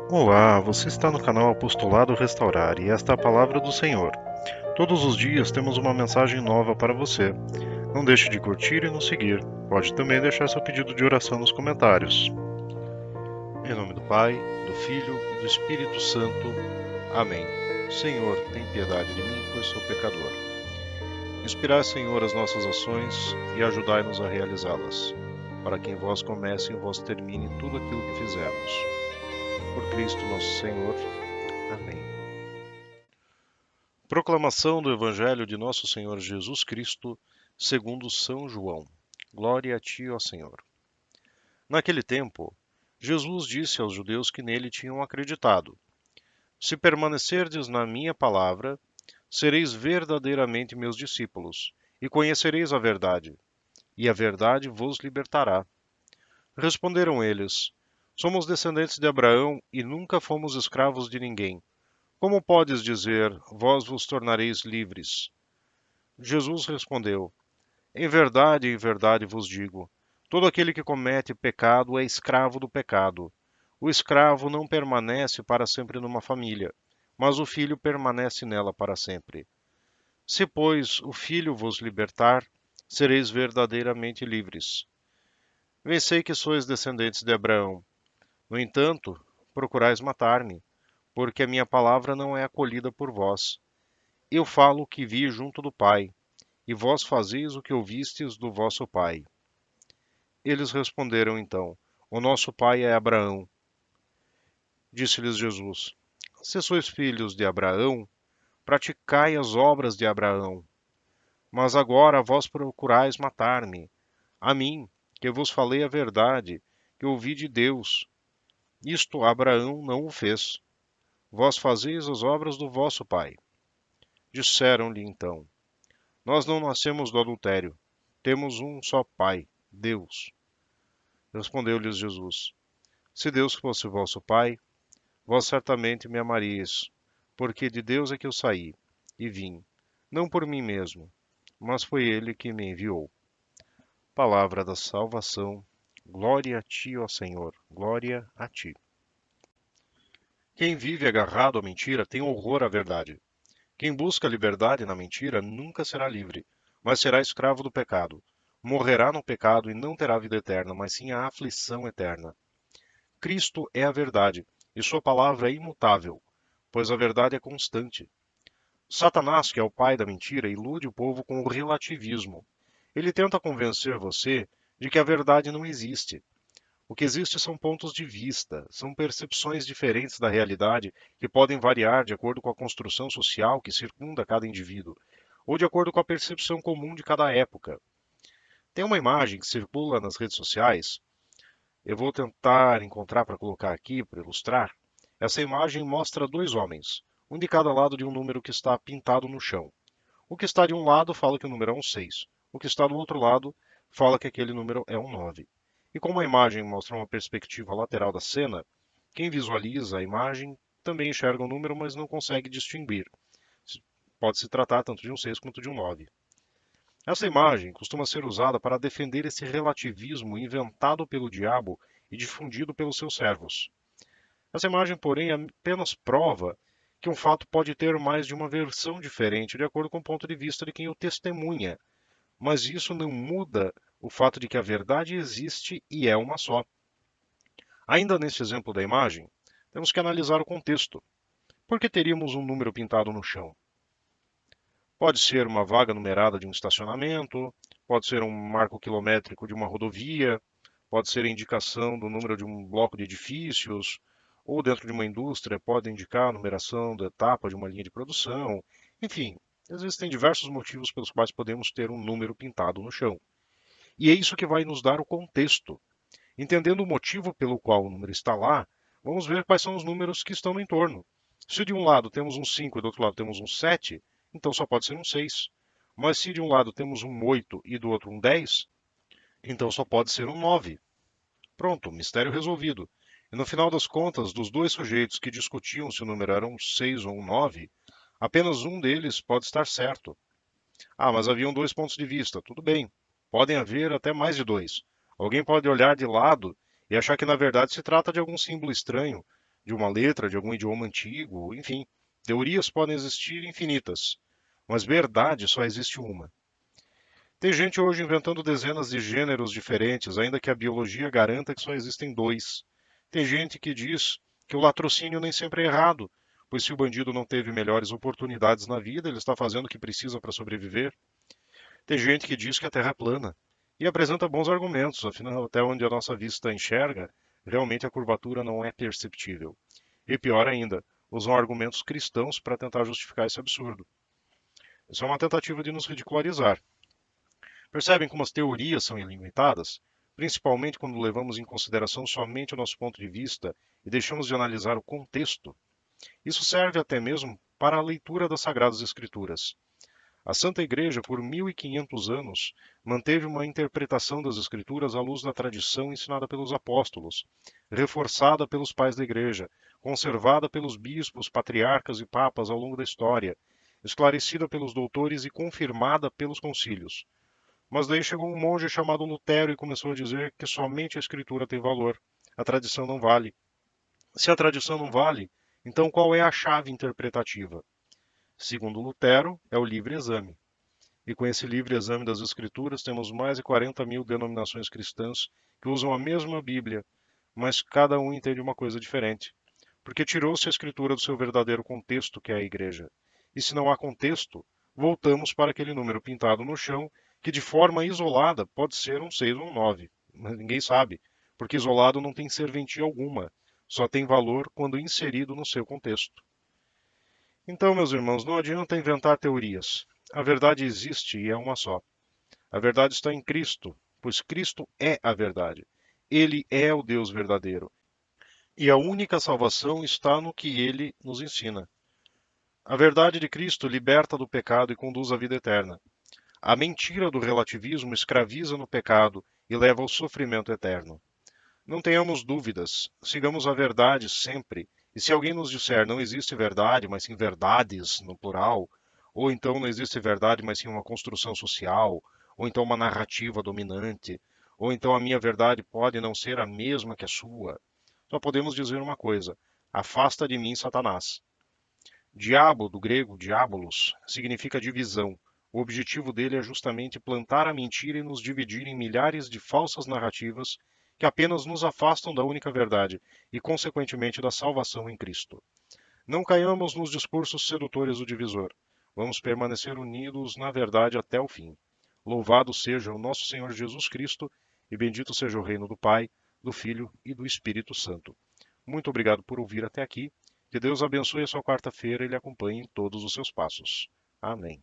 Olá, você está no canal Apostolado Restaurar e esta é a palavra do Senhor. Todos os dias temos uma mensagem nova para você. Não deixe de curtir e nos seguir. Pode também deixar seu pedido de oração nos comentários. Em nome do Pai, do Filho e do Espírito Santo. Amém. Senhor, tem piedade de mim, pois sou pecador. Inspirai, Senhor, as nossas ações e ajudai-nos a realizá-las, para que em vós comece e em vós termine tudo aquilo que fizermos. Por Cristo nosso Senhor. Amém. Proclamação do Evangelho de Nosso Senhor Jesus Cristo, segundo São João. Glória a ti, ó Senhor. Naquele tempo, Jesus disse aos judeus que nele tinham acreditado: Se permanecerdes na minha palavra, sereis verdadeiramente meus discípulos, e conhecereis a verdade, e a verdade vos libertará. Responderam eles: Somos descendentes de Abraão e nunca fomos escravos de ninguém. Como podes dizer, vós vos tornareis livres? Jesus respondeu: em verdade vos digo, todo aquele que comete pecado é escravo do pecado. O escravo não permanece para sempre numa família, mas o filho permanece nela para sempre. Se, pois, o filho vos libertar, sereis verdadeiramente livres. Bem sei que sois descendentes de Abraão. No entanto, procurais matar-me, porque a minha palavra não é acolhida por vós. Eu falo o que vi junto do Pai, e vós fazeis o que ouvistes do vosso pai. Eles responderam então: O nosso pai é Abraão. Disse-lhes Jesus: Se sois filhos de Abraão, praticai as obras de Abraão. Mas agora vós procurais matar-me, a mim, que vos falei a verdade, que ouvi de Deus. Isto Abraão não o fez. Vós fazeis as obras do vosso pai. Disseram-lhe então: Nós não nascemos do adultério. Temos um só pai, Deus. Respondeu-lhes Jesus: Se Deus fosse vosso pai, vós certamente me amaríeis, porque de Deus é que eu saí e vim, não por mim mesmo, mas foi ele que me enviou. Palavra da salvação. Glória a ti, ó Senhor, glória a ti. Quem vive agarrado à mentira tem horror à verdade. Quem busca a liberdade na mentira nunca será livre, mas será escravo do pecado. Morrerá no pecado e não terá vida eterna, mas sim a aflição eterna. Cristo é a verdade, e sua palavra é imutável, pois a verdade é constante. Satanás, que é o pai da mentira, ilude o povo com o relativismo. Ele tenta convencer você de que a verdade não existe. O que existe são pontos de vista, são percepções diferentes da realidade que podem variar de acordo com a construção social que circunda cada indivíduo, ou de acordo com a percepção comum de cada época. Tem uma imagem que circula nas redes sociais. Eu vou tentar encontrar para colocar aqui, para ilustrar. Essa imagem mostra dois homens, um de cada lado de um número que está pintado no chão. O que está de um lado fala que o número é um 6. O que está do outro lado fala que aquele número é um 9. E como a imagem mostra uma perspectiva lateral da cena, quem visualiza a imagem também enxerga o número, mas não consegue distinguir. Pode se tratar tanto de um 6 quanto de um 9. Essa imagem costuma ser usada para defender esse relativismo inventado pelo diabo e difundido pelos seus servos. Essa imagem, porém, apenas prova que um fato pode ter mais de uma versão diferente de acordo com o ponto de vista de quem o testemunha, mas isso não muda o fato de que a verdade existe e é uma só. Ainda nesse exemplo da imagem, temos que analisar o contexto. Por que teríamos um número pintado no chão? Pode ser uma vaga numerada de um estacionamento, pode ser um marco quilométrico de uma rodovia, pode ser a indicação do número de um bloco de edifícios, ou dentro de uma indústria pode indicar a numeração da etapa de uma linha de produção. Enfim, existem diversos motivos pelos quais podemos ter um número pintado no chão. E é isso que vai nos dar o contexto. Entendendo o motivo pelo qual o número está lá, vamos ver quais são os números que estão no entorno. Se de um lado temos um 5 e do outro lado temos um 7, então só pode ser um 6. Mas se de um lado temos um 8 e do outro um 10, então só pode ser um 9. Pronto, mistério resolvido. E no final das contas, dos dois sujeitos que discutiam se o número era um 6 ou um 9, apenas um deles pode estar certo. Ah, mas haviam dois pontos de vista. Tudo bem. Podem haver até mais de dois. Alguém pode olhar de lado e achar que na verdade se trata de algum símbolo estranho, de uma letra, de algum idioma antigo, enfim. Teorias podem existir infinitas, mas verdade só existe uma. Tem gente hoje inventando dezenas de gêneros diferentes, ainda que a biologia garanta que só existem dois. Tem gente que diz que o latrocínio nem sempre é errado, pois se o bandido não teve melhores oportunidades na vida, ele está fazendo o que precisa para sobreviver. Tem gente que diz que a Terra é plana e apresenta bons argumentos, afinal, até onde a nossa vista enxerga, realmente a curvatura não é perceptível. E pior ainda, usam argumentos cristãos para tentar justificar esse absurdo. Isso é uma tentativa de nos ridicularizar. Percebem como as teorias são ilimitadas? Principalmente quando levamos em consideração somente o nosso ponto de vista e deixamos de analisar o contexto. Isso serve até mesmo para a leitura das Sagradas Escrituras. A Santa Igreja, por 1500 anos, manteve uma interpretação das Escrituras à luz da tradição ensinada pelos apóstolos, reforçada pelos pais da Igreja, conservada pelos bispos, patriarcas e papas ao longo da história, esclarecida pelos doutores e confirmada pelos concílios. Mas daí chegou um monge chamado Lutero e começou a dizer que somente a Escritura tem valor, a tradição não vale. Se a tradição não vale, então qual é a chave interpretativa? Segundo Lutero, é o livre exame. E com esse livre exame das Escrituras, temos mais de 40 mil denominações cristãs que usam a mesma Bíblia, mas cada um entende uma coisa diferente. Porque tirou-se a Escritura do seu verdadeiro contexto, que é a Igreja. E se não há contexto, voltamos para aquele número pintado no chão, que de forma isolada pode ser um 6 ou um 9. Mas ninguém sabe, porque isolado não tem serventia alguma, só tem valor quando inserido no seu contexto. Então, meus irmãos, não adianta inventar teorias. A verdade existe e é uma só. A verdade está em Cristo, pois Cristo é a verdade. Ele é o Deus verdadeiro. E a única salvação está no que ele nos ensina. A verdade de Cristo liberta do pecado e conduz à vida eterna. A mentira do relativismo escraviza no pecado e leva ao sofrimento eterno. Não tenhamos dúvidas, sigamos a verdade sempre. E se alguém nos disser não existe verdade, mas sim verdades, no plural, ou então não existe verdade, mas sim uma construção social, ou então uma narrativa dominante, ou então a minha verdade pode não ser a mesma que a sua, só podemos dizer uma coisa: afasta de mim, Satanás. Diabo, do grego diabolos, significa divisão. O objetivo dele é justamente plantar a mentira e nos dividir em milhares de falsas narrativas que apenas nos afastam da única verdade e, consequentemente, da salvação em Cristo. Não caiamos nos discursos sedutores do divisor. Vamos permanecer unidos na verdade até o fim. Louvado seja o nosso Senhor Jesus Cristo e bendito seja o reino do Pai, do Filho e do Espírito Santo. Muito obrigado por ouvir até aqui. Que Deus abençoe a sua quarta-feira e lhe acompanhe em todos os seus passos. Amém.